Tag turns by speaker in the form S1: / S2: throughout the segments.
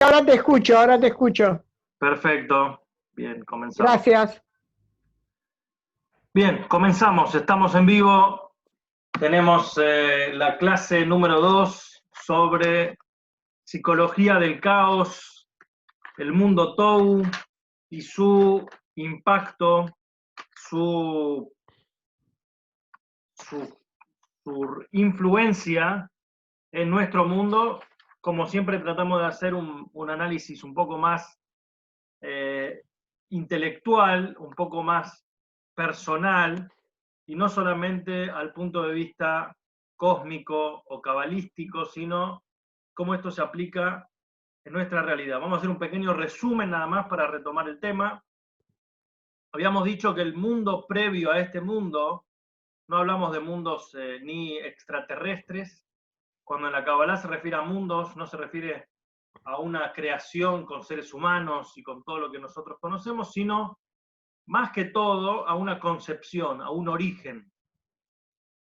S1: ahora te escucho, ahora te escucho.
S2: Perfecto. Bien, comenzamos.
S1: Gracias.
S2: Bien, comenzamos. Estamos en vivo. Tenemos la clase número 2 sobre psicología del caos, el mundo TOU y su impacto, su, su, su influencia en nuestro mundo. Como siempre tratamos de hacer un análisis un poco más intelectual, un poco más personal, y no solamente al punto de vista cósmico o cabalístico, sino cómo esto se aplica en nuestra realidad. Vamos a hacer un pequeño resumen nada más para retomar el tema. Habíamos dicho que el mundo previo a este mundo, no hablamos de mundos ni extraterrestres. Cuando en la Kabbalah se refiere a mundos, no se refiere a una creación con seres humanos y con todo lo que nosotros conocemos, sino más que todo a una concepción, a un origen,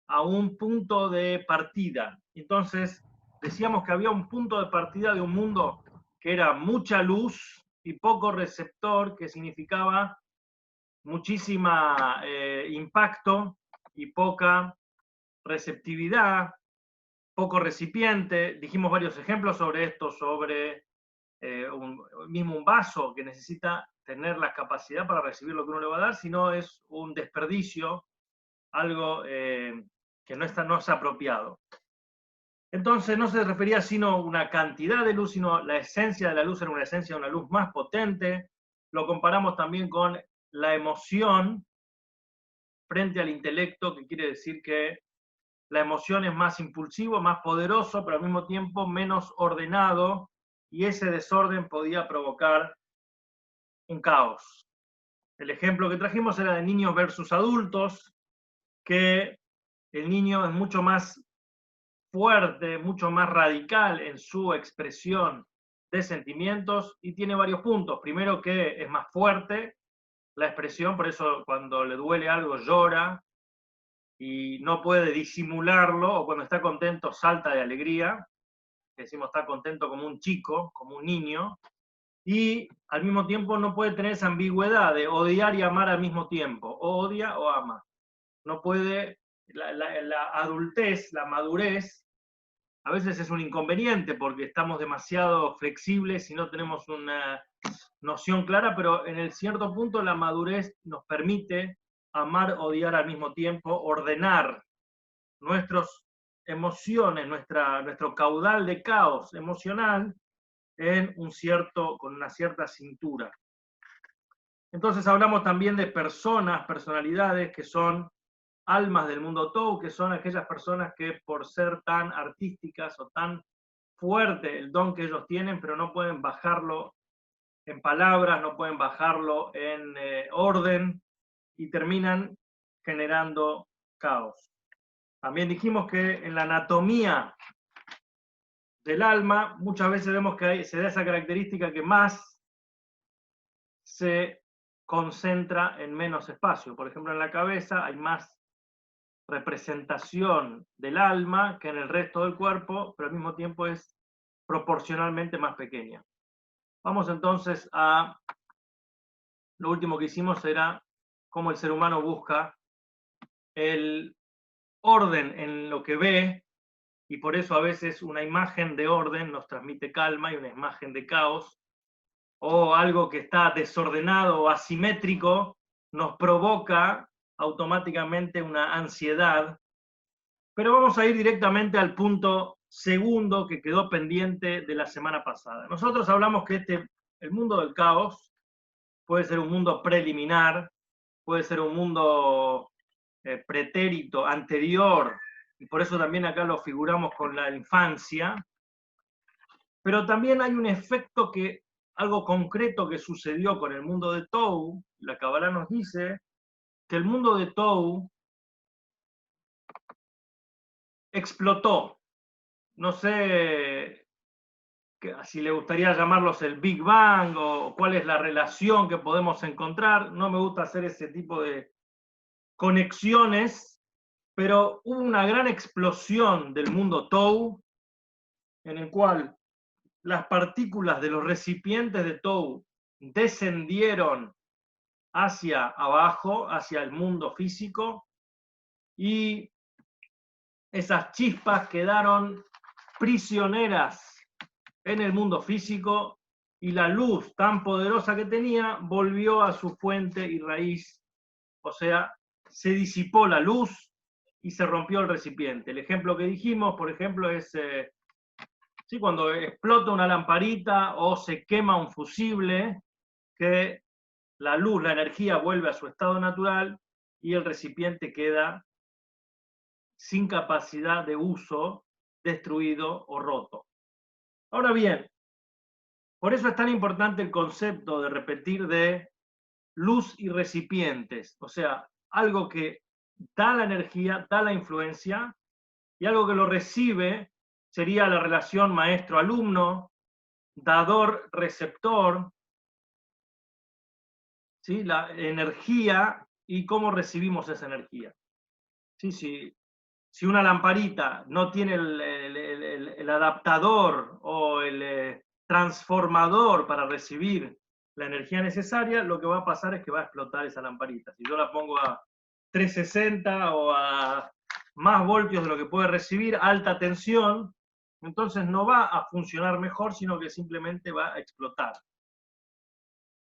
S2: a un punto de partida. Entonces, decíamos que había un punto de partida de un mundo que era mucha luz y poco receptor, que significaba muchísima impacto y poca receptividad, poco recipiente. Dijimos varios ejemplos sobre esto, sobre mismo un vaso que necesita tener la capacidad para recibir lo que uno le va a dar, si no es un desperdicio, algo que no es apropiado. Entonces no se refería sino a una cantidad de luz, sino la esencia de la luz era una esencia de una luz más potente. Lo comparamos también con la emoción frente al intelecto, que quiere decir que la emoción es más impulsivo, más poderoso, pero al mismo tiempo menos ordenado, y ese desorden podía provocar un caos. El ejemplo que trajimos era de niños versus adultos, que el niño es mucho más fuerte, mucho más radical en su expresión de sentimientos y tiene varios puntos. Primero, que es más fuerte la expresión, por eso cuando le duele algo llora y no puede disimularlo, o cuando está contento salta de alegría. Decimos está contento como un chico, como un niño, y al mismo tiempo no puede tener esa ambigüedad de odiar y amar al mismo tiempo, o odia o ama. No puede, la adultez, la madurez, a veces es un inconveniente porque estamos demasiado flexibles y no tenemos una noción clara, pero en el cierto punto la madurez nos permite amar, odiar al mismo tiempo, ordenar nuestras emociones, nuestro caudal de caos emocional con una cierta cintura. Entonces hablamos también de personas, personalidades que son almas del mundo TOU, que son aquellas personas que por ser tan artísticas o tan fuerte el don que ellos tienen, pero no pueden bajarlo en palabras, no pueden bajarlo en orden y terminan generando caos. También dijimos que en la anatomía del alma muchas veces vemos que se da esa característica que más se concentra en menos espacio. Por ejemplo, en la cabeza hay más representación del alma que en el resto del cuerpo, pero al mismo tiempo es proporcionalmente más pequeña. Vamos entonces a lo último que hicimos, era cómo el ser humano busca el orden en lo que ve, y por eso a veces una imagen de orden nos transmite calma y una imagen de caos, o algo que está desordenado o asimétrico nos provoca automáticamente una ansiedad. Pero vamos a ir directamente al punto segundo que quedó pendiente de la semana pasada. Nosotros hablamos que el mundo del caos puede ser un mundo preliminar, puede ser un mundo pretérito, anterior, y por eso también acá lo figuramos con la infancia, pero también hay un efecto algo concreto que sucedió con el mundo de Tou. La Kabbalah nos dice que el mundo de Tou explotó. No sé si le gustaría llamarlos el Big Bang o cuál es la relación que podemos encontrar. No me gusta hacer ese tipo de conexiones, pero hubo una gran explosión del mundo Tou, en el cual las partículas de los recipientes de Tou descendieron hacia abajo, hacia el mundo físico, y esas chispas quedaron prisioneras en el mundo físico, y la luz tan poderosa que tenía volvió a su fuente y raíz, o sea, se disipó la luz y se rompió el recipiente. El ejemplo que dijimos, por ejemplo, es ¿sí? Cuando explota una lamparita o se quema un fusible, que la luz, la energía vuelve a su estado natural y el recipiente queda sin capacidad de uso, destruido o roto. Ahora bien, por eso es tan importante el concepto de repetir de luz y recipientes, o sea, algo que da la energía, da la influencia, y algo que lo recibe sería la relación maestro-alumno, dador-receptor, ¿sí? La energía y cómo recibimos esa energía. ¿Sí? Si una lamparita no tiene el adaptador o el transformador para recibir la energía necesaria, lo que va a pasar es que va a explotar esa lamparita. Si yo la pongo a 360 o a más voltios de lo que puede recibir, alta tensión, entonces no va a funcionar mejor, sino que simplemente va a explotar.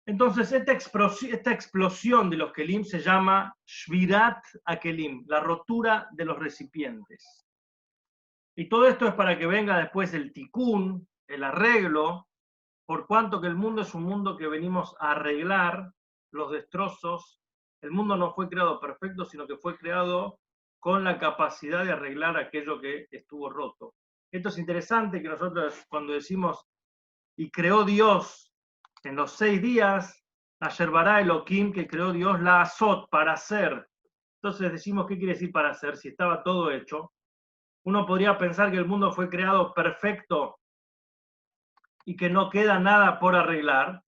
S2: Entonces, esta explosión de los kelim se llama Shvirat HaKelim, la rotura de los recipientes. Y todo esto es para que venga después el tikkun, el arreglo, por cuanto que el mundo es un mundo que venimos a arreglar los destrozos. El mundo no fue creado perfecto, sino que fue creado con la capacidad de arreglar aquello que estuvo roto. Esto es interesante que nosotros cuando decimos, y creó Dios en los 6 días, Asher bara Elohim, que creó Dios la Azot, para hacer. Entonces decimos, ¿qué quiere decir para hacer? Si estaba todo hecho. Uno podría pensar que el mundo fue creado perfecto y que no queda nada por arreglar.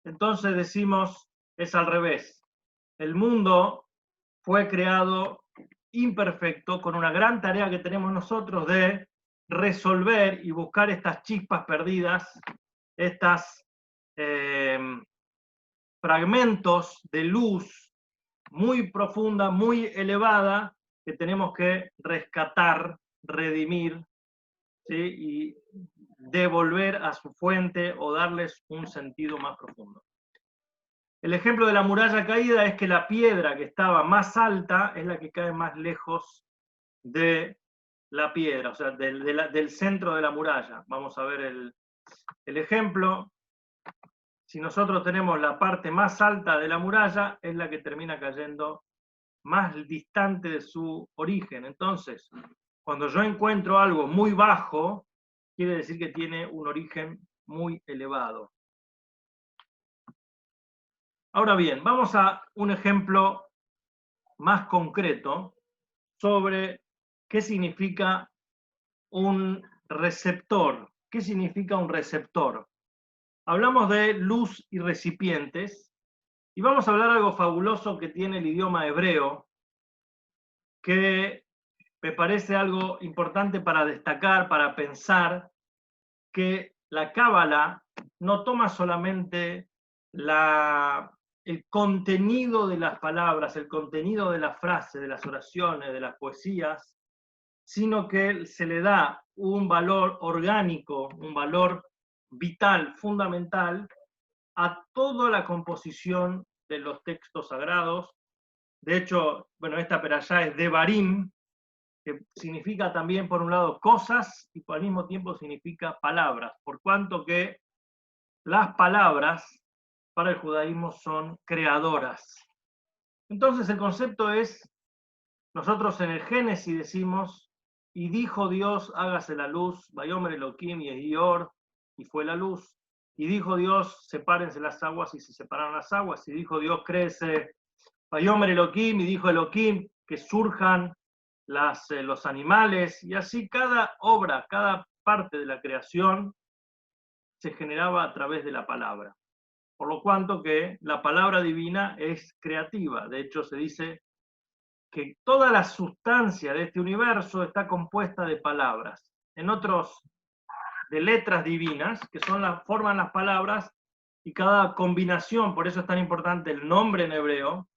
S2: Entonces decimos, es al revés. El mundo fue creado imperfecto, con una gran tarea que tenemos nosotros de resolver y buscar estas chispas perdidas, estas fragmentos de luz muy profunda, muy elevada, que tenemos que rescatar, redimir, ¿sí? Y devolver a su fuente o darles un sentido más profundo. El ejemplo de la muralla caída es que la piedra que estaba más alta es la que cae más lejos de la piedra, o sea, del centro de la muralla. Vamos a ver el ejemplo. Si nosotros tenemos la parte más alta de la muralla, es la que termina cayendo más distante de su origen. Entonces, cuando yo encuentro algo muy bajo, quiere decir que tiene un origen muy elevado. Ahora bien, vamos a un ejemplo más concreto sobre qué significa un receptor. ¿Qué significa un receptor? Hablamos de luz y recipientes, y vamos a hablar algo fabuloso que tiene el idioma hebreo, que me parece algo importante para destacar, para pensar, que la Cábala no toma solamente el contenido de las palabras, el contenido de la frase, de las oraciones, de las poesías, sino que se le da un valor orgánico, un valor vital, fundamental, a toda la composición de los textos sagrados. De hecho, bueno, esta perashá es Devarim, que significa también, por un lado, cosas, y al mismo tiempo significa palabras, por cuanto que las palabras para el judaísmo son creadoras. Entonces el concepto es, nosotros en el Génesis decimos, y dijo Dios, hágase la luz, Vayomer Elohim y Or, y fue la luz. Y dijo Dios, sepárense las aguas, y se separaron las aguas. Y dijo Dios, créese, Vayomer Elohim, y dijo Elohim, que surjan los animales, y así cada obra, cada parte de la creación se generaba a través de la palabra. Por lo cuanto que la palabra divina es creativa. De hecho, se dice que toda la sustancia de este universo está compuesta de palabras. En otros de letras divinas, que forman las palabras, y cada combinación, por eso es tan importante el nombre en hebreo,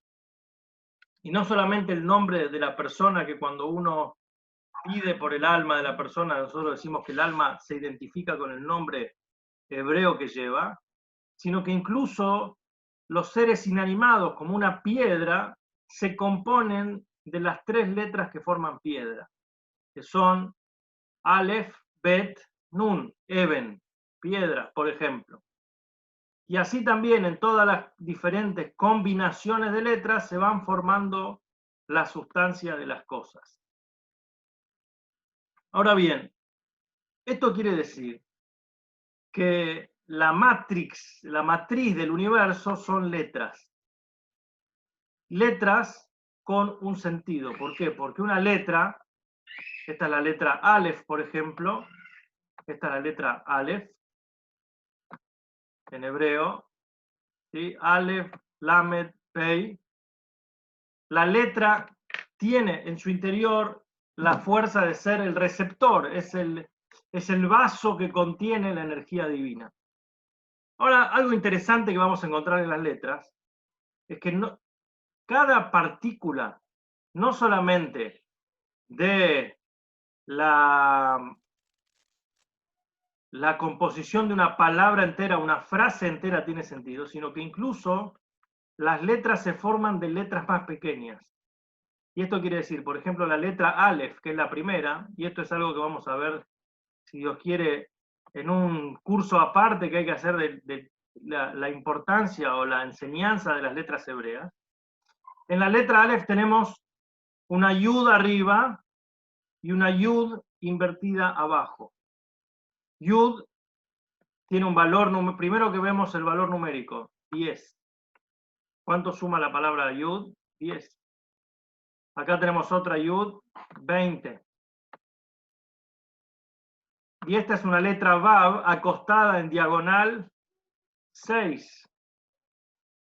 S2: y no solamente el nombre de la persona, que cuando uno pide por el alma de la persona, nosotros decimos que el alma se identifica con el nombre hebreo que lleva, sino que incluso los seres inanimados, como una piedra, se componen de las 3 letras que forman piedra, que son Aleph, Bet, Nun, Eben, piedras, por ejemplo. Y así también en todas las diferentes combinaciones de letras se van formando la sustancia de las cosas. Ahora bien, esto quiere decir que la matriz del universo son letras. Letras con un sentido. ¿Por qué? Porque una letra, esta es la letra Aleph, por ejemplo, esta es la letra Aleph, en hebreo, ¿sí? Aleph, Lamed, Pei. La letra tiene en su interior la fuerza de ser el receptor, es el vaso que contiene la energía divina. Ahora, algo interesante que vamos a encontrar en las letras es que cada partícula, no solamente de la composición de una palabra entera, una frase entera tiene sentido, sino que incluso las letras se forman de letras más pequeñas. Y esto quiere decir, por ejemplo, la letra Aleph, que es la primera, y esto es algo que vamos a ver, si Dios quiere, en un curso aparte que hay que hacer de la importancia o la enseñanza de las letras hebreas. En la letra Aleph tenemos una yud arriba y una yud invertida abajo. Yud tiene un valor, primero que vemos el valor numérico, 10. ¿Cuánto suma la palabra yud? 10. Acá tenemos otra yud, 20. Y esta es una letra Vav acostada en diagonal, 6.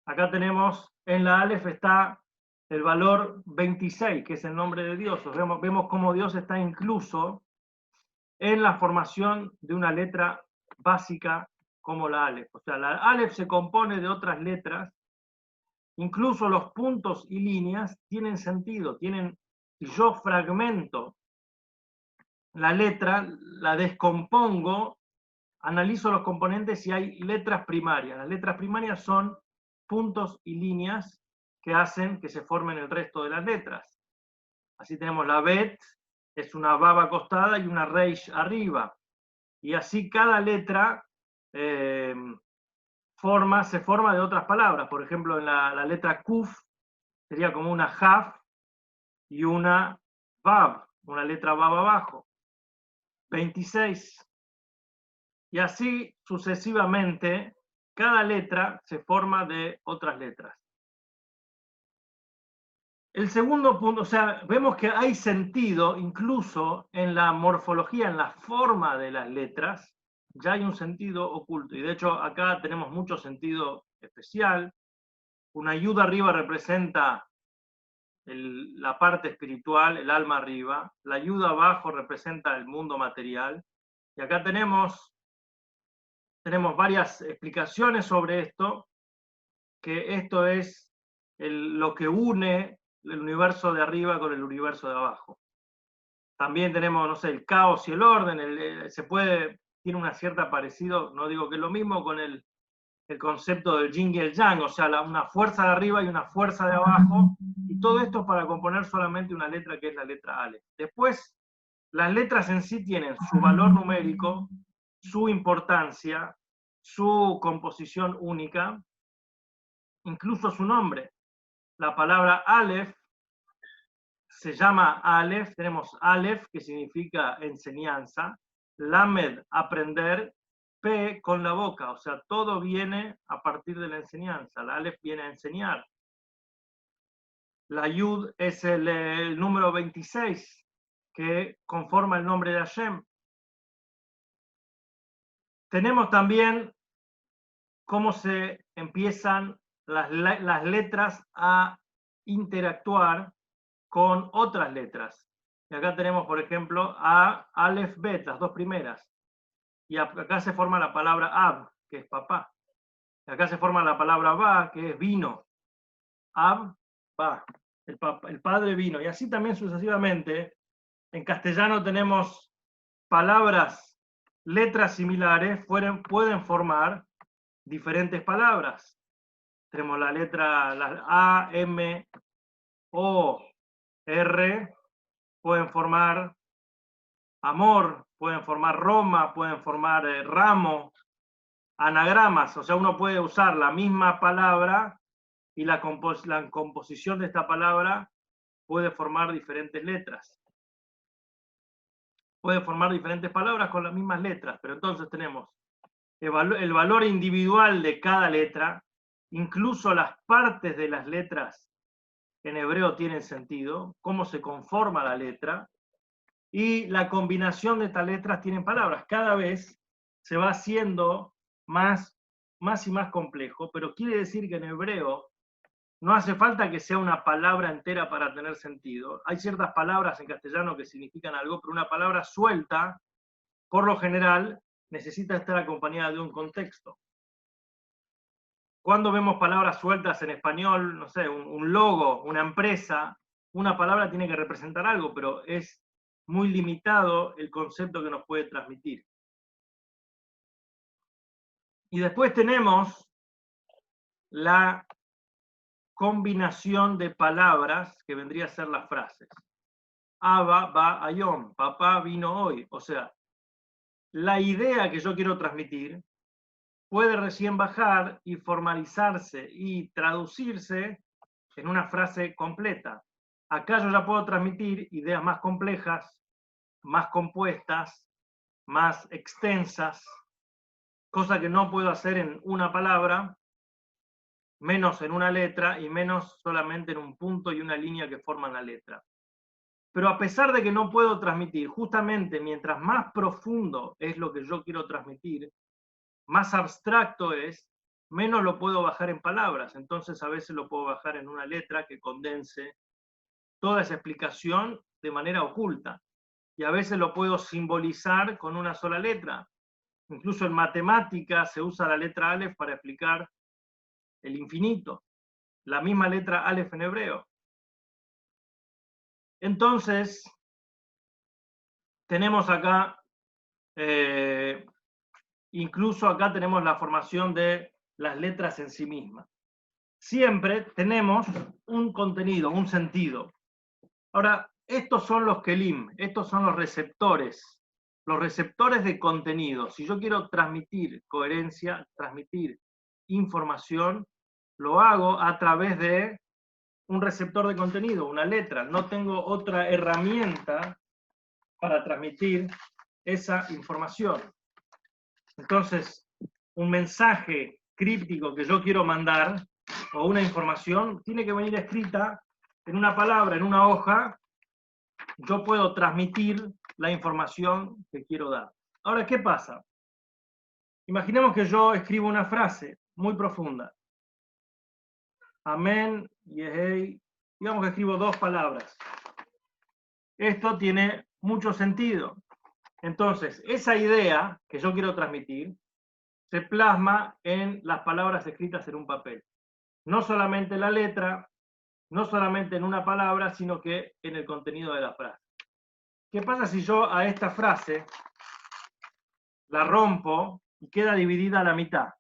S2: Acá tenemos, en la Aleph está el valor 26, que es el nombre de Dios. Vemos cómo Dios está incluso en la formación de una letra básica como la Aleph. O sea, la Aleph se compone de otras letras, incluso los puntos y líneas tienen sentido, si yo fragmento la letra, la descompongo, analizo los componentes y hay letras primarias. Las letras primarias son puntos y líneas que hacen que se formen el resto de las letras. Así tenemos la Bet, es una Vav acostada y una Reish arriba. Y así cada letra se forma de otras palabras. Por ejemplo, en la letra Kuf sería como una Haf y una Vav, una letra Vav abajo. 26. Y así sucesivamente, cada letra se forma de otras letras. El segundo punto, o sea, vemos que hay sentido incluso en la morfología, en la forma de las letras, ya hay un sentido oculto. Y de hecho acá tenemos mucho sentido especial. Una ayuda arriba representa la parte espiritual, el alma arriba. La ayuda abajo representa el mundo material. Y acá tenemos varias explicaciones sobre esto, que esto es lo que une el universo de arriba con el universo de abajo. También tenemos, no sé, el caos y el orden, tiene una cierta parecido, no digo que es lo mismo, con el concepto del yin y el yang, o sea, una fuerza de arriba y una fuerza de abajo, y todo esto para componer solamente una letra que es la letra Aleph. Después, las letras en sí tienen su valor numérico, su importancia, su composición única, incluso su nombre. La palabra Aleph se llama Aleph, tenemos Aleph, que significa enseñanza, Lamed, aprender, P, con la boca, o sea, todo viene a partir de la enseñanza. La Aleph viene a enseñar. La Yud es el número 26, que conforma el nombre de Hashem. Tenemos también cómo se empiezan las letras a interactuar con otras letras. Y acá tenemos, por ejemplo, a Aleph Bet, las dos primeras. y acá se forma la palabra ab, que es papá. Y acá se forma la palabra ba, que es vino. Ab, ba, el padre vino. Y así también sucesivamente. En castellano tenemos palabras, letras similares, pueden formar diferentes palabras. Tenemos la letra las A, M, O, R, pueden formar amor, pueden formar Roma, pueden formar ramo, anagramas, o sea, uno puede usar la misma palabra y la composición de esta palabra puede formar diferentes letras. Puede formar diferentes palabras con las mismas letras, pero entonces tenemos el valor individual de cada letra, incluso las partes de las letras en hebreo tienen sentido, cómo se conforma la letra, y la combinación de estas letras tienen palabras. Cada vez se va haciendo más y más complejo, pero quiere decir que en hebreo no hace falta que sea una palabra entera para tener sentido. Hay ciertas palabras en castellano que significan algo, pero una palabra suelta, por lo general, necesita estar acompañada de un contexto. Cuando vemos palabras sueltas en español, no sé, un logo, una empresa, una palabra tiene que representar algo, pero es muy limitado el concepto que nos puede transmitir. Y después tenemos la combinación de palabras que vendría a ser las frases. Abba va ayom, papá vino hoy. O sea, la idea que yo quiero transmitir puede recién bajar y formalizarse y traducirse en una frase completa. Acá yo ya puedo transmitir ideas más complejas, más compuestas, más extensas, cosa que no puedo hacer en una palabra, menos en una letra y menos solamente en un punto y una línea que forman la letra. Pero a pesar de que no puedo transmitir, justamente mientras más profundo es lo que yo quiero transmitir, más abstracto es, menos lo puedo bajar en palabras. Entonces a veces lo puedo bajar en una letra que condense toda esa explicación de manera oculta. Y a veces lo puedo simbolizar con una sola letra. Incluso en matemáticas se usa la letra Aleph para explicar el infinito. La misma letra Aleph en hebreo. Entonces, tenemos acá, incluso acá tenemos la formación de las letras en sí mismas. Siempre tenemos un contenido, un sentido. Ahora, estos son los kelim, estos son los receptores de contenido. Si yo quiero transmitir coherencia, transmitir información, lo hago a través de un receptor de contenido, una letra. No tengo otra herramienta para transmitir esa información. Entonces, un mensaje críptico que yo quiero mandar, o una información, tiene que venir escrita en una palabra, en una hoja. Yo puedo transmitir la información que quiero dar. Ahora, ¿qué pasa? Imaginemos que yo escribo una frase muy profunda. Amén, Yehei. Digamos que escribo 2 palabras. Esto tiene mucho sentido. Entonces, esa idea que yo quiero transmitir se plasma en las palabras escritas en un papel. No solamente la letra, no solamente en una palabra, sino que en el contenido de la frase. ¿Qué pasa si yo a esta frase la rompo y queda dividida a la mitad?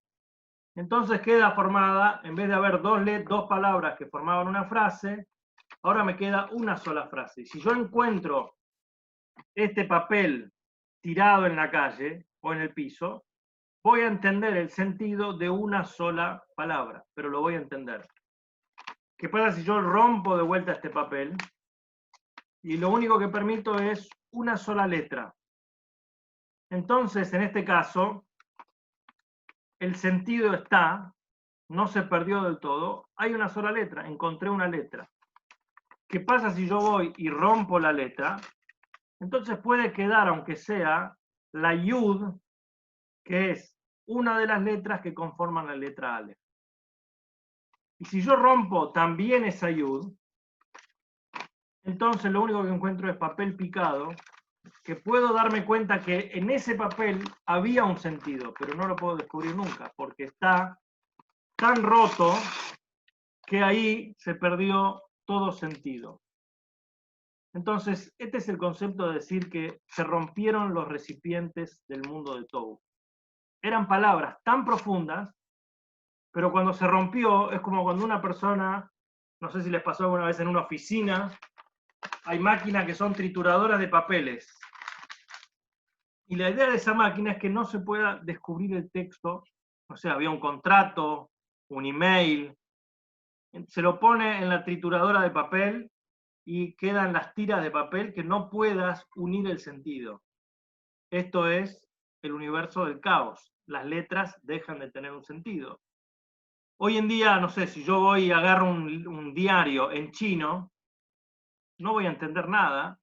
S2: Entonces queda formada, en vez de haber 2 palabras que formaban una frase, ahora me queda una sola frase. Si yo encuentro este papel tirado en la calle o en el piso, voy a entender el sentido de una sola palabra, pero lo voy a entender. ¿Qué pasa si yo rompo de vuelta este papel y lo único que permito es una sola letra? Entonces, en este caso, el sentido está, no se perdió del todo, hay una sola letra, encontré una letra. ¿Qué pasa si yo voy y rompo la letra? Entonces puede quedar, aunque sea, la yud, que es una de las letras que conforman la letra Aleph. Y si yo rompo también esa yud, entonces lo único que encuentro es papel picado que puedo darme cuenta que en ese papel había un sentido, pero no lo puedo descubrir nunca, porque está tan roto que ahí se perdió todo sentido. Entonces, este es el concepto de decir que se rompieron los recipientes del mundo de Tohu. Eran palabras tan profundas, pero cuando se rompió, es como cuando una persona, no sé si les pasó alguna vez en una oficina, hay máquinas que son trituradoras de papeles. Y la idea de esa máquina es que no se pueda descubrir el texto, o sea, había un contrato, un email, se lo pone en la trituradora de papel y quedan las tiras de papel que no puedas unir el sentido. Esto es el universo del caos. Las letras dejan de tener un sentido. Hoy en día, no sé, si yo voy y agarro un diario en chino, no voy a entender nada,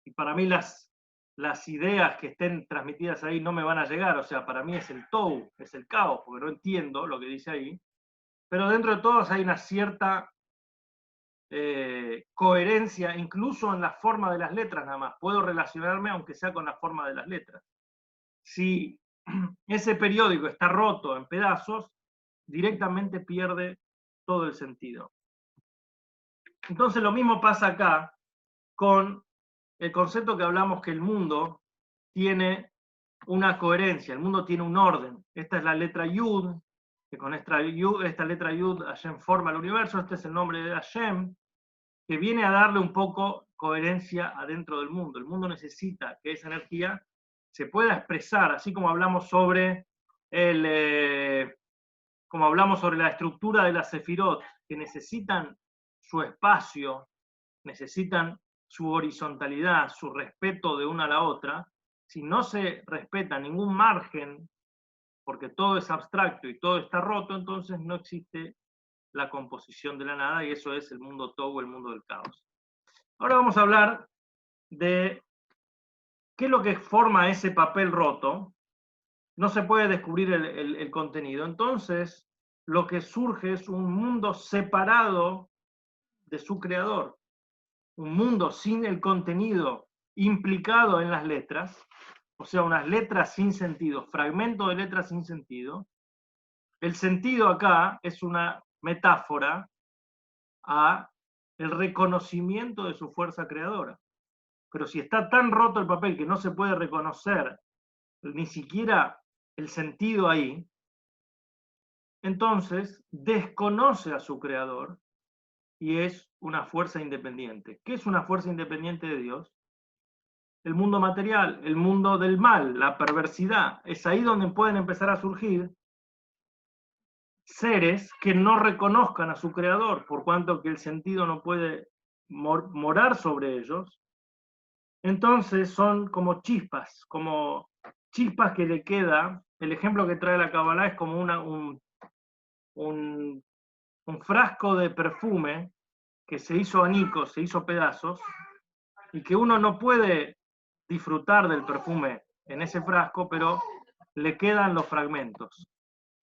S2: y para mí las ideas que estén transmitidas ahí no me van a llegar, o sea, para mí es el Tohu, es el caos, porque no entiendo lo que dice ahí, pero dentro de todos hay una cierta coherencia, incluso en la forma de las letras nada más. Puedo relacionarme aunque sea con la forma de las letras. Si ese periódico está roto en pedazos, directamente pierde todo el sentido. Entonces lo mismo pasa acá con el concepto que hablamos que el mundo tiene una coherencia, el mundo tiene un orden. Esta es la letra Yud, que con esta letra Yud Hashem forma el universo, este es el nombre de Hashem, que viene a darle un poco coherencia adentro del mundo. El mundo necesita que esa energía se pueda expresar, así como hablamos sobre como hablamos sobre la estructura de las sefirot, que necesitan su espacio, necesitan su horizontalidad, su respeto de una a la otra. Si no se respeta ningún margen, porque todo es abstracto y todo está roto, entonces no existe la composición de la nada, y eso es el mundo Tohu, el mundo del caos. Ahora vamos a hablar de qué es lo que forma ese papel roto. No se puede descubrir el contenido. Entonces, lo que surge es un mundo separado de su creador. Un mundo sin el contenido implicado en las letras, o sea, unas letras sin sentido, fragmentos de letras sin sentido. El sentido acá es una metáfora a el reconocimiento de su fuerza creadora. Pero si está tan roto el papel que no se puede reconocer ni siquiera el sentido ahí, entonces desconoce a su creador y es una fuerza independiente. ¿Qué es una fuerza independiente de Dios? El mundo material, el mundo del mal, la perversidad. Es ahí donde pueden empezar a surgir seres que no reconozcan a su creador, por cuanto que el sentido no puede morar sobre ellos. Entonces son como chispas que le queda. El ejemplo que trae la Kabbalah es como un frasco de perfume que se hizo añicos, se hizo pedazos, y que uno no puede disfrutar del perfume en ese frasco, pero le quedan los fragmentos.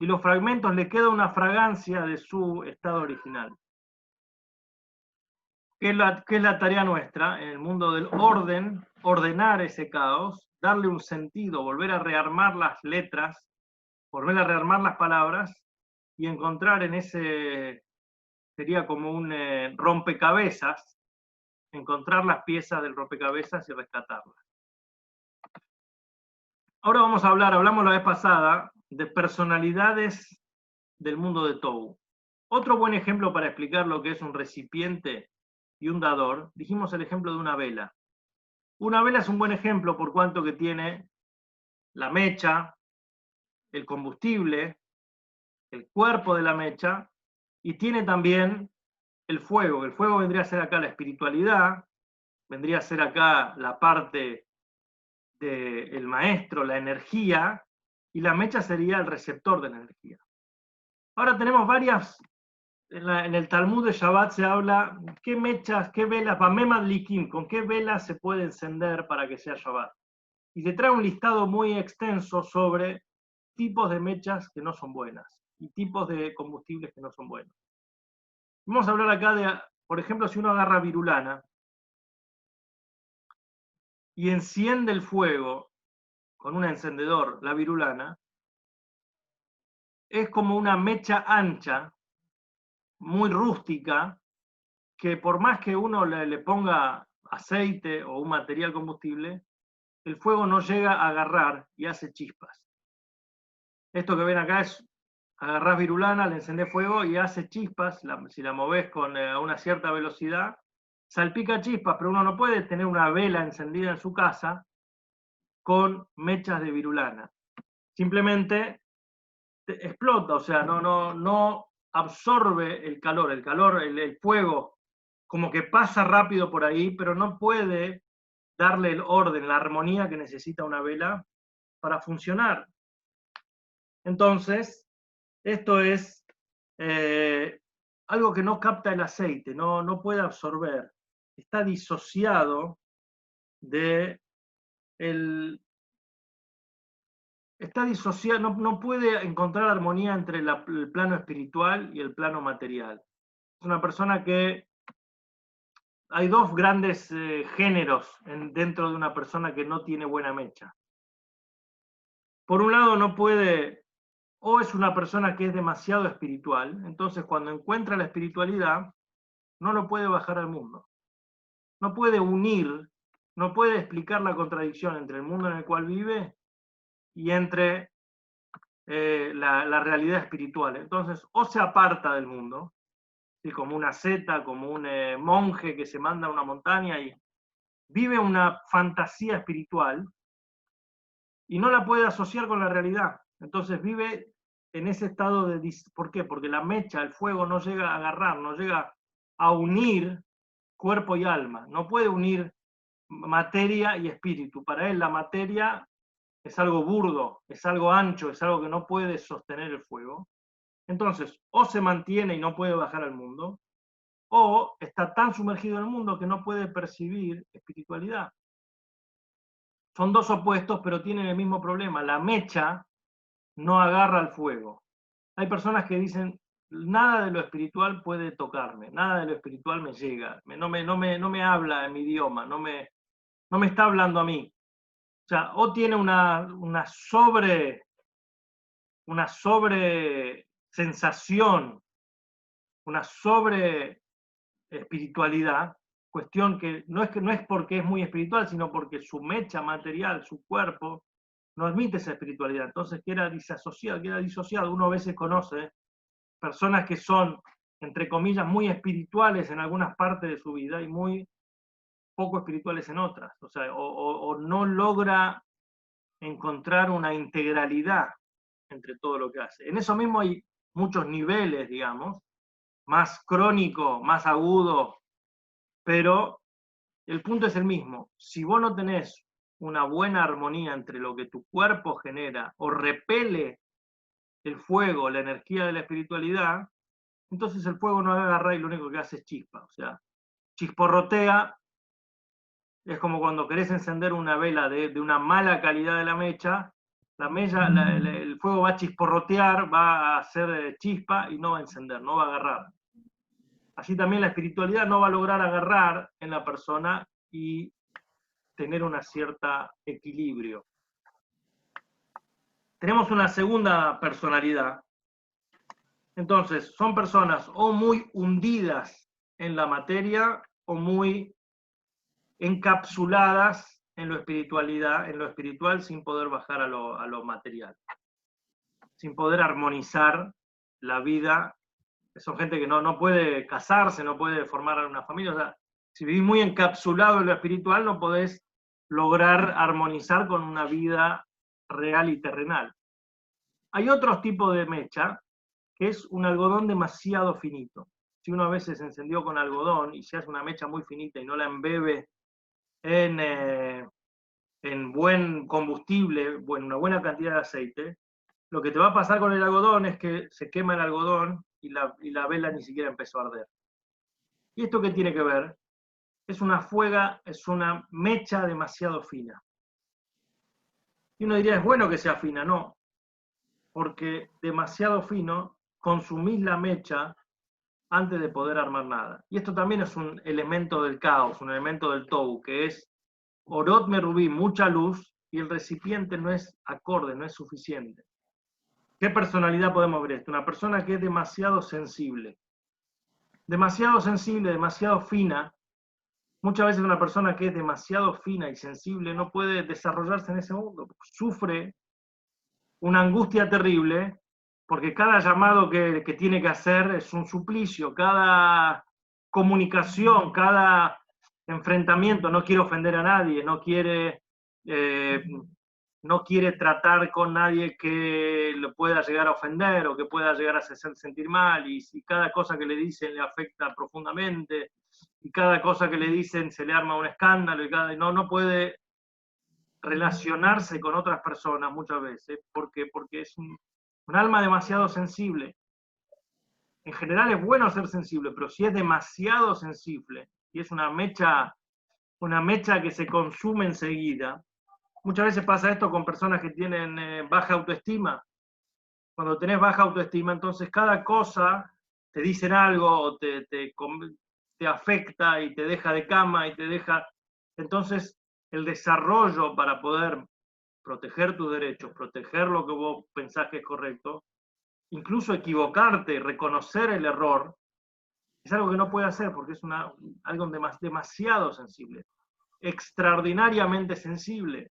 S2: Y los fragmentos le queda una fragancia de su estado original. ¿Qué es la tarea nuestra en el mundo del orden? Ordenar ese caos, darle un sentido, volver a rearmar las letras, volver a rearmar las palabras y encontrar en ese, sería como un rompecabezas, encontrar las piezas del rompecabezas y rescatarlas. Ahora vamos a hablamos la vez pasada, de personalidades del mundo de Tohu. Otro buen ejemplo para explicar lo que es un recipiente y un dador, dijimos el ejemplo de una vela. Una vela es un buen ejemplo por cuanto que tiene la mecha, el combustible, el cuerpo de la mecha, y tiene también el fuego. El fuego vendría a ser acá la espiritualidad, vendría a ser acá la parte del maestro, la energía, y la mecha sería el receptor de la energía. Ahora tenemos varias, en el Talmud de Shabbat se habla, ¿qué mechas, qué velas, Bamemad Likim, con qué velas se puede encender para que sea Shabbat? Y se trae un listado muy extenso sobre tipos de mechas que no son buenas y tipos de combustibles que no son buenos. Vamos a hablar acá de, por ejemplo, si uno agarra virulana y enciende el fuego con un encendedor, la virulana, es como una mecha ancha, muy rústica, que por más que uno le ponga aceite o un material combustible, el fuego no llega a agarrar y hace chispas. Esto que ven acá es, agarrás virulana, le encendés fuego y hace chispas, si la movés con a una cierta velocidad, salpica chispas, pero uno no puede tener una vela encendida en su casa con mechas de virulana. Simplemente explota, o sea, no absorbe el calor, el fuego, como que pasa rápido por ahí, pero no puede darle el orden, la armonía que necesita una vela para funcionar. Entonces, esto es algo que no capta el aceite, no puede absorber, está disociado de está disociado, no puede encontrar armonía entre el plano espiritual y el plano material. Es una persona que hay dos grandes géneros dentro de una persona que no tiene buena mecha. Por un lado, no puede, o es una persona que es demasiado espiritual, entonces cuando encuentra la espiritualidad, no lo puede bajar al mundo. No puede unir, no puede explicar la contradicción entre el mundo en el cual vive y entre la realidad espiritual. Entonces, o se aparta del mundo, ¿sí? Como una seta, como un monje que se manda a una montaña y vive una fantasía espiritual y no la puede asociar con la realidad. Entonces vive en ese estado de... ¿Por qué? Porque la mecha, el fuego no llega a agarrar, no llega a unir cuerpo y alma, no puede unir materia y espíritu. Para él la materia es algo burdo, es algo ancho, es algo que no puede sostener el fuego. Entonces, o se mantiene y no puede bajar al mundo, o está tan sumergido en el mundo que no puede percibir espiritualidad. Son dos opuestos, pero tienen el mismo problema. La mecha no agarra el fuego. Hay personas que dicen, nada de lo espiritual puede tocarme, nada de lo espiritual me llega, no me habla en mi idioma, no me está hablando a mí. O sea, o tiene una sobre sensación, una sobre espiritualidad, cuestión que no es porque es muy espiritual, sino porque su mecha material, su cuerpo, no admite esa espiritualidad. Entonces queda disociado. Uno a veces conoce personas que son, entre comillas, muy espirituales en algunas partes de su vida y muy poco espirituales en otras. O sea, o no logra encontrar una integralidad entre todo lo que hace. En eso mismo hay muchos niveles, digamos, más crónico, más agudo, pero el punto es el mismo. Si vos no tenés una buena armonía entre lo que tu cuerpo genera o repele el fuego, la energía de la espiritualidad, entonces el fuego no agarra y lo único que hace es chispa. O sea, chisporrotea, es como cuando querés encender una vela de una mala calidad de la mecha, el fuego va a chisporrotear, va a hacer chispa y no va a encender, no va a agarrar. Así también la espiritualidad no va a lograr agarrar en la persona y tener un cierto equilibrio. Tenemos una segunda personalidad. Entonces, son personas o muy hundidas en la materia o muy encapsuladas en lo espiritual sin poder bajar a lo material, sin poder armonizar la vida. Son gente que no puede casarse, no puede formar una familia. O sea, si vivís muy encapsulado en lo espiritual, no podés lograr armonizar con una vida real y terrenal. Hay otros tipos de mecha, que es un algodón demasiado finito. Si uno a veces encendió con algodón y se hace una mecha muy finita y no la embebe en buen combustible, una buena cantidad de aceite, lo que te va a pasar con el algodón es que se quema el algodón y la vela ni siquiera empezó a arder. ¿Y esto qué tiene que ver? Es una mecha demasiado fina. Y uno diría, es bueno que sea fina, no, porque demasiado fino consumís la mecha antes de poder armar nada. Y esto también es un elemento del caos, un elemento del tohu, que es Orot merubim, mucha luz, y el recipiente no es acorde, no es suficiente. ¿Qué personalidad podemos ver esto? Una persona que es demasiado sensible, demasiado fina. Muchas veces una persona que es demasiado fina y sensible no puede desarrollarse en ese mundo, sufre una angustia terrible, porque cada llamado que tiene que hacer es un suplicio, cada comunicación, cada enfrentamiento, no quiere ofender a nadie, no quiere tratar con nadie que lo pueda llegar a ofender o que pueda llegar a hacer sentir mal, y si cada cosa que le dicen le afecta profundamente, y cada cosa que le dicen se le arma un escándalo, y no puede relacionarse con otras personas muchas veces, porque es un alma demasiado sensible. En general es bueno ser sensible, pero si es demasiado sensible, y es una mecha que se consume enseguida, muchas veces pasa esto con personas que tienen baja autoestima. Cuando tenés baja autoestima, entonces cada cosa te dicen algo o te afecta y te deja de cama y te deja. Entonces, el desarrollo para poder proteger tus derechos, proteger lo que vos pensás que es correcto, incluso equivocarte, reconocer el error, es algo que no puede hacer porque es algo demasiado sensible, extraordinariamente sensible.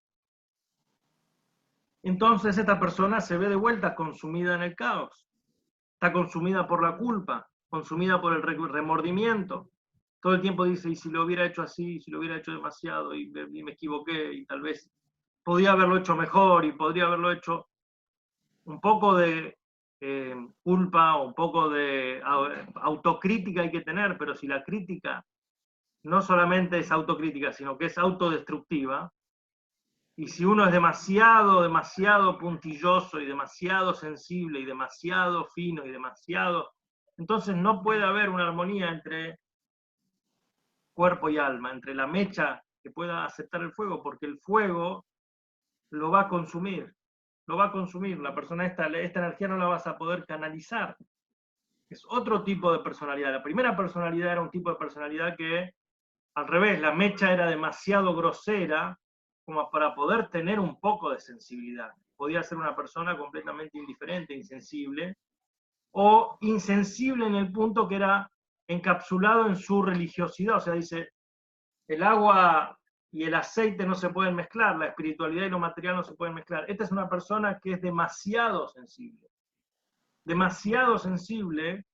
S2: Entonces esta persona se ve de vuelta consumida en el caos, está consumida por la culpa, consumida por el remordimiento. Todo el tiempo dice, y si lo hubiera hecho así, si lo hubiera hecho demasiado, y me equivoqué, y tal vez podía haberlo hecho mejor, y podría haberlo hecho. Un poco de culpa o un poco de autocrítica hay que tener, pero si la crítica no solamente es autocrítica, sino que es autodestructiva, y si uno es demasiado puntilloso y demasiado sensible y demasiado fino y demasiado, entonces no puede haber una armonía entre cuerpo y alma, entre la mecha que pueda aceptar el fuego, porque el fuego lo va a consumir, la persona esta energía no la vas a poder canalizar. Es otro tipo de personalidad. La primera personalidad era un tipo de personalidad que, al revés, la mecha era demasiado grosera como para poder tener un poco de sensibilidad. Podía ser una persona completamente indiferente, insensible, o insensible en el punto que era encapsulado en su religiosidad. O sea, dice, el agua y el aceite no se pueden mezclar, la espiritualidad y lo material no se pueden mezclar. Esta es una persona que es demasiado sensible. Demasiado sensible,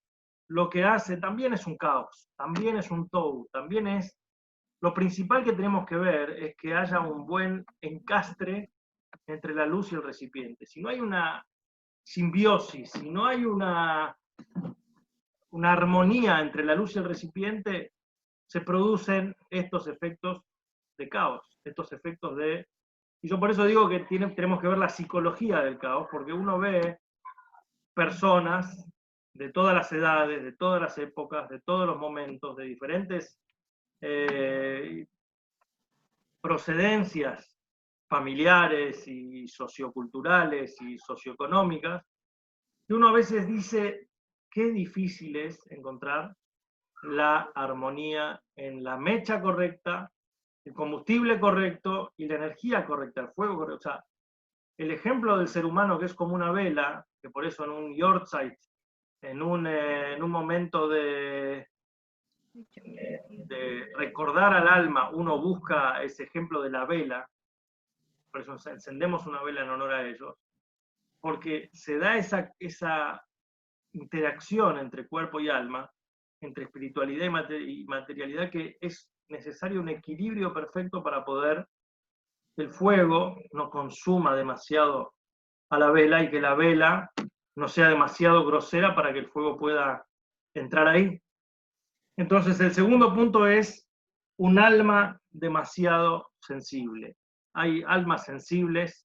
S2: lo que hace también es un caos, también es un tohu, también es. Lo principal que tenemos que ver es que haya un buen encastre entre la luz y el recipiente. Si no hay una simbiosis, si no hay una armonía entre la luz y el recipiente, se producen estos efectos de caos, estos efectos de. Y yo por eso digo que tenemos que ver la psicología del caos, porque uno ve personas de todas las edades, de todas las épocas, de todos los momentos, de diferentes procedencias familiares y socioculturales y socioeconómicas, y uno a veces dice, qué difícil es encontrar la armonía en la mecha correcta, el combustible correcto y la energía correcta, el fuego correcto. O sea, el ejemplo del ser humano que es como una vela, que por eso en un Yortzeit, en un momento de recordar al alma, uno busca ese ejemplo de la vela, por eso encendemos una vela en honor a ellos, porque se da esa interacción entre cuerpo y alma, entre espiritualidad y materialidad, que es necesario un equilibrio perfecto para poder que el fuego no consuma demasiado a la vela y que la vela no sea demasiado grosera para que el fuego pueda entrar ahí. Entonces, el segundo punto es un alma demasiado sensible. Hay almas sensibles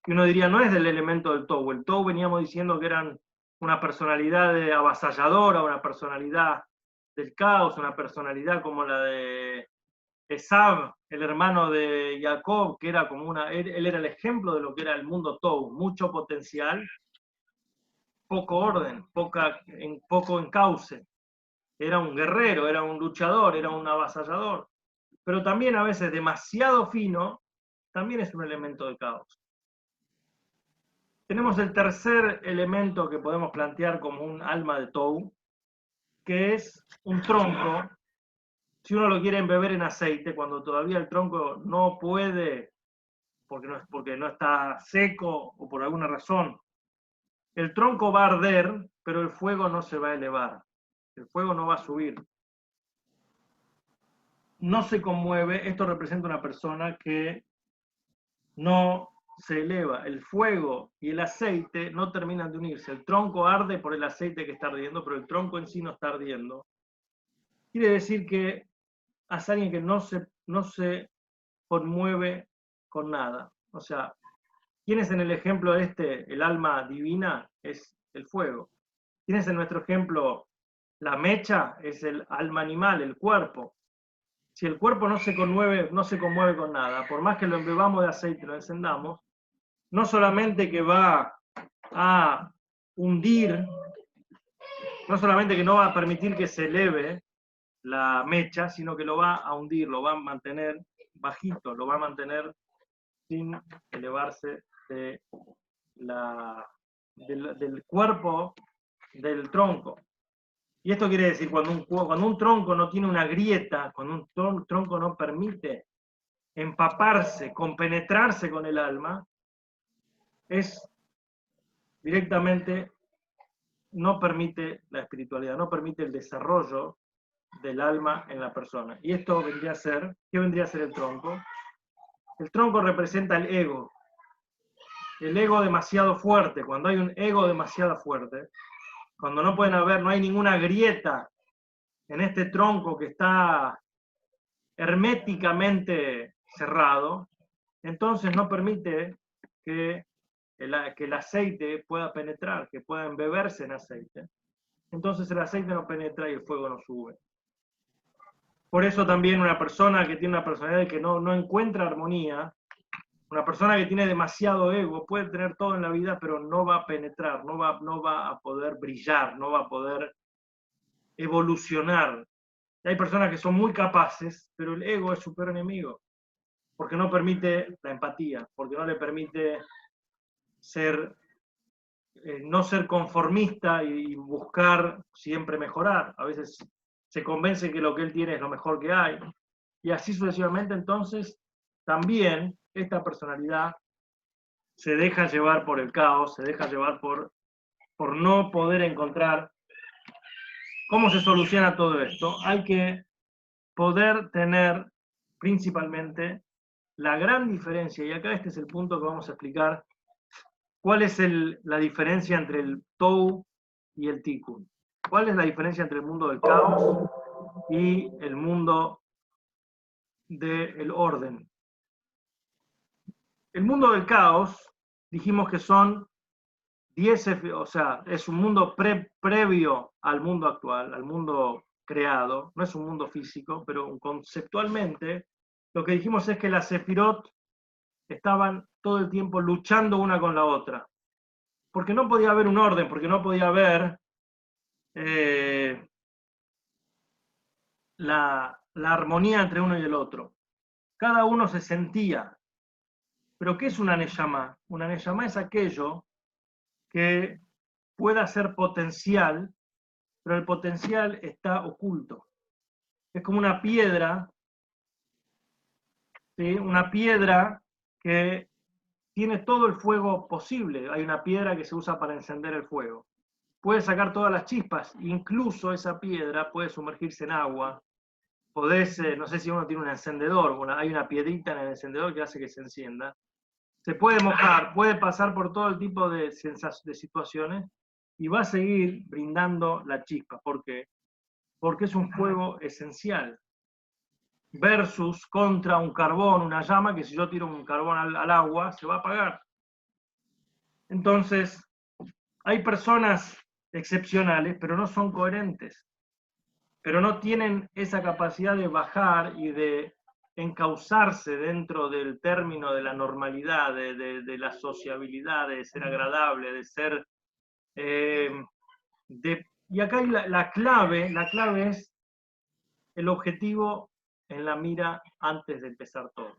S2: que uno diría no es del elemento del Tohu. El Tohu veníamos diciendo que eran una personalidad avasalladora, una personalidad del caos, una personalidad como la de Esav, el hermano de Jacob, que era como él era el ejemplo de lo que era el mundo Tohu, mucho potencial, poco orden, poco encauce. Era un guerrero, era un luchador, era un avasallador. pero también a veces demasiado fino, también es un elemento de caos. Tenemos el tercer elemento que podemos plantear como un alma de Tou, que es un tronco. Si uno lo quiere embeber en aceite, cuando todavía el tronco no puede, porque no está seco o por alguna razón, el tronco va a arder, pero el fuego no se va a elevar. El fuego no va a subir. No se conmueve. Esto representa una persona que no se eleva. El fuego y el aceite no terminan de unirse. El tronco arde por el aceite que está ardiendo, pero el tronco en sí no está ardiendo. Quiere decir que es alguien que no se conmueve con nada. O sea, ¿quién es en el ejemplo el alma divina? Es el fuego. ¿Quién es en nuestro ejemplo la mecha? Es el alma animal, el cuerpo. Si el cuerpo no se conmueve con nada, por más que lo embebamos de aceite, lo encendamos, no solamente que va a hundir, no solamente que no va a permitir que se eleve la mecha, sino que lo va a hundir, lo va a mantener bajito, lo va a mantener sin elevarse del cuerpo del tronco. Y esto quiere decir, cuando un tronco no tiene una grieta, cuando un tronco no permite empaparse, compenetrarse con el alma, es directamente, no permite la espiritualidad, no permite el desarrollo del alma en la persona. Y esto vendría a ser, ¿qué vendría a ser el tronco? El tronco representa el ego demasiado fuerte. Cuando hay un ego demasiado fuerte, cuando no hay ninguna grieta en este tronco que está herméticamente cerrado, entonces no permite que el aceite pueda penetrar, que pueda embeberse en aceite. Entonces el aceite no penetra y el fuego no sube. Por eso también una persona que tiene una personalidad que no encuentra armonía, una persona que tiene demasiado ego puede tener todo en la vida, pero no va a penetrar, no va a poder brillar, no va a poder evolucionar. Y hay personas que son muy capaces, pero el ego es su peor enemigo, porque no permite la empatía, porque no le permite no ser conformista y buscar siempre mejorar. A veces se convence que lo que él tiene es lo mejor que hay. Y así sucesivamente, entonces, también esta personalidad se deja llevar por el caos, se deja llevar por no poder encontrar cómo se soluciona todo esto. Hay que poder tener principalmente la gran diferencia, y acá este es el punto que vamos a explicar, cuál es la diferencia entre el Tou y el Tikkun. ¿Cuál es la diferencia entre el mundo del caos y el mundo del orden? El mundo del caos, dijimos que son 10, o sea, es un mundo previo al mundo actual, al mundo creado, no es un mundo físico, pero conceptualmente lo que dijimos es que las sefirot estaban todo el tiempo luchando una con la otra, porque no podía haber un orden, porque no podía haber la armonía entre uno y el otro. Cada uno se sentía. ¿Pero qué es una neyamá? Una neyamá es aquello que pueda ser potencial, pero el potencial está oculto. Es como una piedra, ¿sí? Una piedra que tiene todo el fuego posible. Hay una piedra que se usa para encender el fuego. Puede sacar todas las chispas, incluso esa piedra puede sumergirse en agua. Podés, no sé si uno tiene un encendedor, hay una piedrita en el encendedor que hace que se encienda. Se puede mojar, puede pasar por todo el tipo de situaciones y va a seguir brindando la chispa. ¿Por qué? Porque es un fuego esencial. Versus contra un carbón, una llama, que si yo tiro un carbón al agua, se va a apagar. Entonces, hay personas excepcionales, pero no son coherentes, pero no tienen esa capacidad de bajar y de encauzarse dentro del término de la normalidad, de la sociabilidad, de ser agradable, de ser... y acá hay la clave es el objetivo en la mira antes de empezar todo.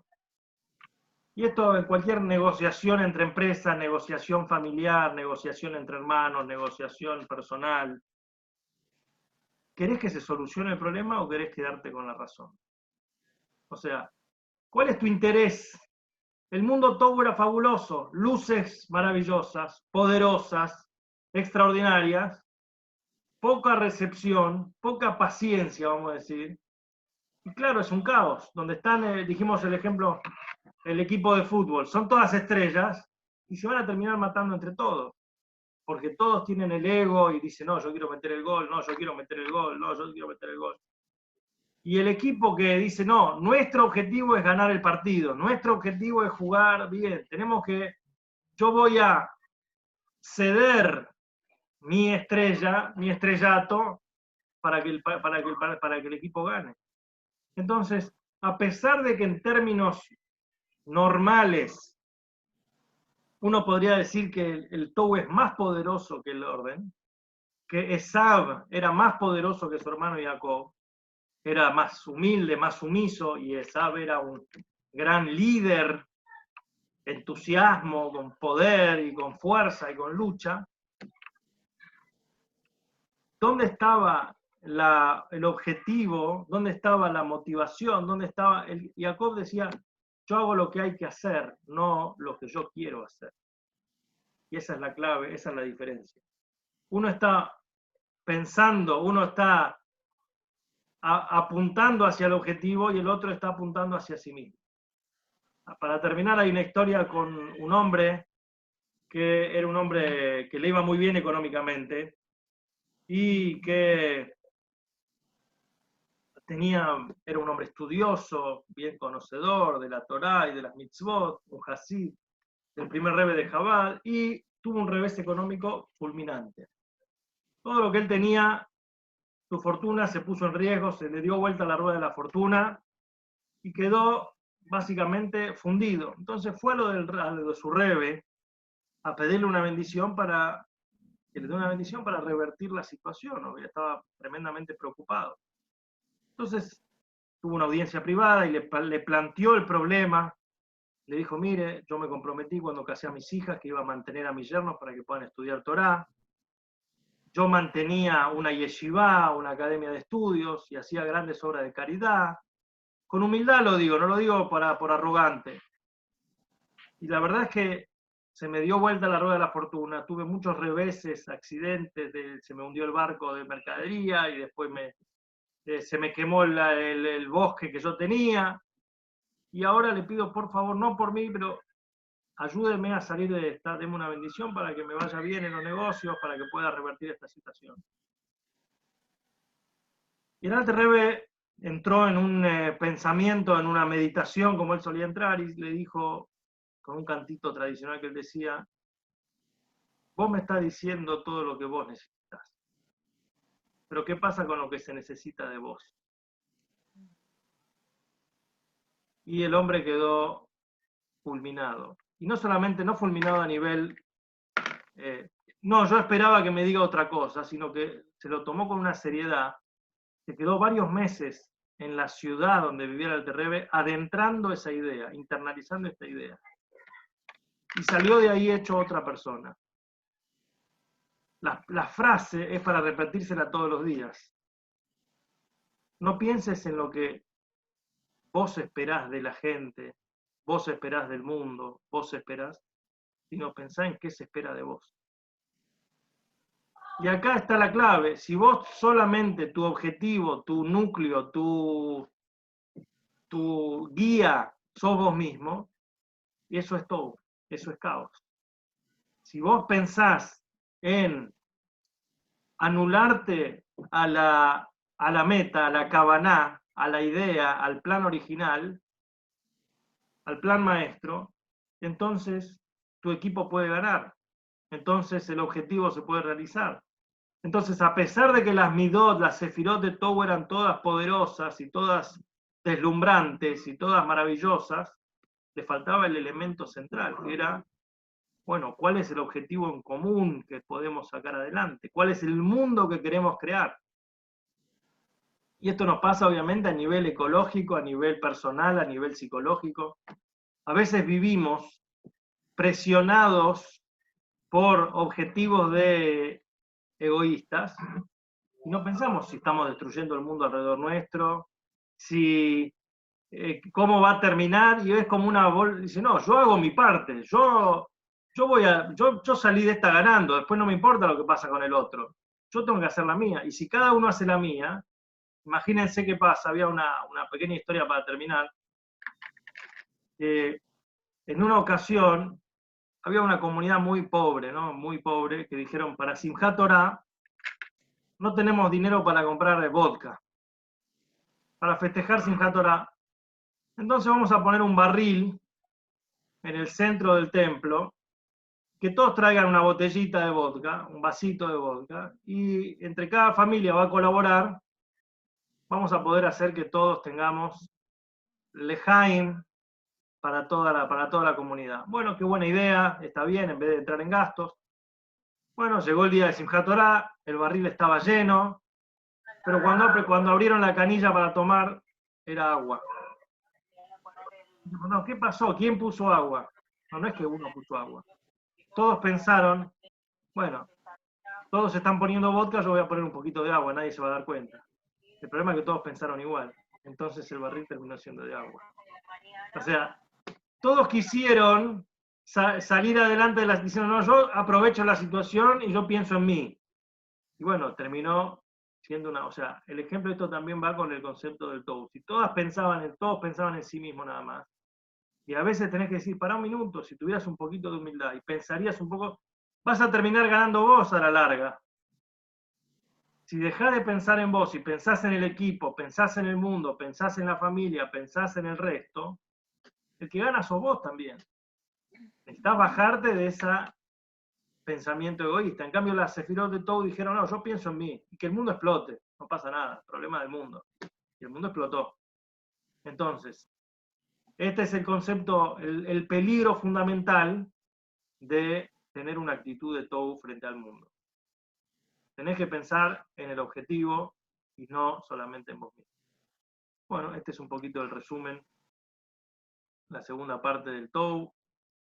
S2: Y esto en cualquier negociación entre empresas, negociación familiar, negociación entre hermanos, negociación personal. ¿Querés que se solucione el problema o querés quedarte con la razón? O sea, ¿cuál es tu interés? El mundo todo era fabuloso, luces maravillosas, poderosas, extraordinarias, poca recepción, poca paciencia, vamos a decir. Y claro, es un caos, donde están, dijimos el ejemplo, el equipo de fútbol, son todas estrellas y se van a terminar matando entre todos, porque todos tienen el ego y dicen, no, yo quiero meter el gol, no, yo quiero meter el gol, no, yo quiero meter el gol. Y el equipo que dice, no, nuestro objetivo es ganar el partido, nuestro objetivo es jugar bien, yo voy a ceder mi estrella, mi estrellato, para que el equipo gane. Entonces, a pesar de que en términos normales uno podría decir que el Tou es más poderoso que el orden, que Esav era más poderoso que su hermano Jacob, era más humilde, más sumiso, y Esav era un gran líder, entusiasmo, con poder y con fuerza y con lucha. ¿Dónde estaba el objetivo? ¿Dónde estaba la motivación? ¿Dónde estaba Jacob decía, yo hago lo que hay que hacer, no lo que yo quiero hacer. Y esa es la clave, esa es la diferencia. Uno está pensando, uno está apuntando hacia el objetivo y el otro está apuntando hacia sí mismo. Para terminar, hay una historia con un hombre que era un hombre que le iba muy bien económicamente y que era un hombre estudioso, bien conocedor de la Torá y de las mitzvot, un hasid del primer rebbe de Jabal, y tuvo un revés económico fulminante. Todo lo que él tenía, su fortuna se puso en riesgo, se le dio vuelta la rueda de la fortuna y quedó básicamente fundido. Entonces fue a lo de su rebbe a pedirle una bendición para que le dé una bendición para revertir la situación, ¿no? Él estaba tremendamente preocupado. Entonces tuvo una audiencia privada y le planteó el problema. Le dijo, mire, yo me comprometí cuando casé a mis hijas que iba a mantener a mis yernos para que puedan estudiar Torá. Yo mantenía una yeshivá, una academia de estudios, y hacía grandes obras de caridad. Con humildad lo digo, no lo digo por arrogante. Y la verdad es que se me dio vuelta la rueda de la fortuna. Tuve muchos reveses, accidentes, se me hundió el barco de mercadería y después se me quemó el bosque que yo tenía. Y ahora le pido, por favor, no por mí, pero ayúdeme a salir de esta, deme una bendición para que me vaya bien en los negocios, para que pueda revertir esta situación. Y el Alter Rebbe entró en un pensamiento, en una meditación, como él solía entrar, y le dijo, con un cantito tradicional que él decía, vos me estás diciendo todo lo que vos necesitas, pero ¿qué pasa con lo que se necesita de vos? Y el hombre quedó fulminado. Y no solamente, no fulminado a nivel, no, yo esperaba que me diga otra cosa, sino que se lo tomó con una seriedad. Se quedó varios meses en la ciudad donde vivía el Alter Rebbe, adentrando esa idea, internalizando esta idea. Y salió de ahí hecho otra persona. La frase es para repetírsela todos los días. No pienses en lo que vos esperás de la gente, vos esperás del mundo, vos esperás, sino pensá en qué se espera de vos. Y acá está la clave. Si vos solamente tu objetivo, tu núcleo, tu guía sos vos mismo, y eso es todo, eso es caos. Si vos pensás en anularte a la meta, a la kavaná, a la idea, al plan original, al plan maestro, entonces tu equipo puede ganar, entonces el objetivo se puede realizar. Entonces, a pesar de que las midot, las sefirot de Tou eran todas poderosas y todas deslumbrantes y todas maravillosas, le faltaba el elemento central, que era, bueno, ¿cuál es el objetivo en común que podemos sacar adelante? ¿Cuál es el mundo que queremos crear? Y esto nos pasa obviamente a nivel ecológico, a nivel personal, a nivel psicológico. A veces vivimos presionados por objetivos egoístas y no pensamos si estamos destruyendo el mundo alrededor nuestro, si cómo va a terminar, y es como una bola, dice, no, yo hago mi parte, yo salí de esta ganando, después no me importa lo que pasa con el otro, yo tengo que hacer la mía, y si cada uno hace la mía, imagínense qué pasa, había una pequeña historia para terminar, en una ocasión había una comunidad muy pobre, ¿no? Muy pobre, que dijeron, para Simchat Torah, no tenemos dinero para comprar vodka, para festejar Simchat Torah, entonces vamos a poner un barril en el centro del templo, que todos traigan una botellita de vodka, un vasito de vodka, y entre cada familia va a colaborar, vamos a poder hacer que todos tengamos lejaim para toda la comunidad. Bueno, qué buena idea, está bien, en vez de entrar en gastos. Bueno, llegó el día de Simchat Torah, el barril estaba lleno, pero cuando abrieron la canilla para tomar, era agua. No, ¿qué pasó? ¿Quién puso agua? No, no es que uno puso agua. Todos pensaron, bueno, todos están poniendo vodka, yo voy a poner un poquito de agua, nadie se va a dar cuenta. El problema es que todos pensaron igual. Entonces el barril terminó siendo de agua. O sea, todos quisieron salir adelante de la situación. No, yo aprovecho la situación y yo pienso en mí. Y bueno, terminó siendo una... O sea, el ejemplo de esto también va con el concepto del todos. Si todos pensaban en sí mismos nada más, y a veces tenés que decir, pará un minuto, si tuvieras un poquito de humildad y pensarías un poco, vas a terminar ganando vos a la larga. Si dejás de pensar en vos y pensás en el equipo, pensás en el mundo, pensás en la familia, pensás en el resto, el que gana sos vos también. Necesitas bajarte de ese pensamiento egoísta. En cambio, las Sefirot de Tou dijeron, no, yo pienso en mí, y que el mundo explote, no pasa nada, problema del mundo. Y el mundo explotó. Entonces, este es el concepto, el peligro fundamental de tener una actitud de Tou frente al mundo. Tenés que pensar en el objetivo y no solamente en vos mismo. Bueno, este es un poquito el resumen, la segunda parte del Tou.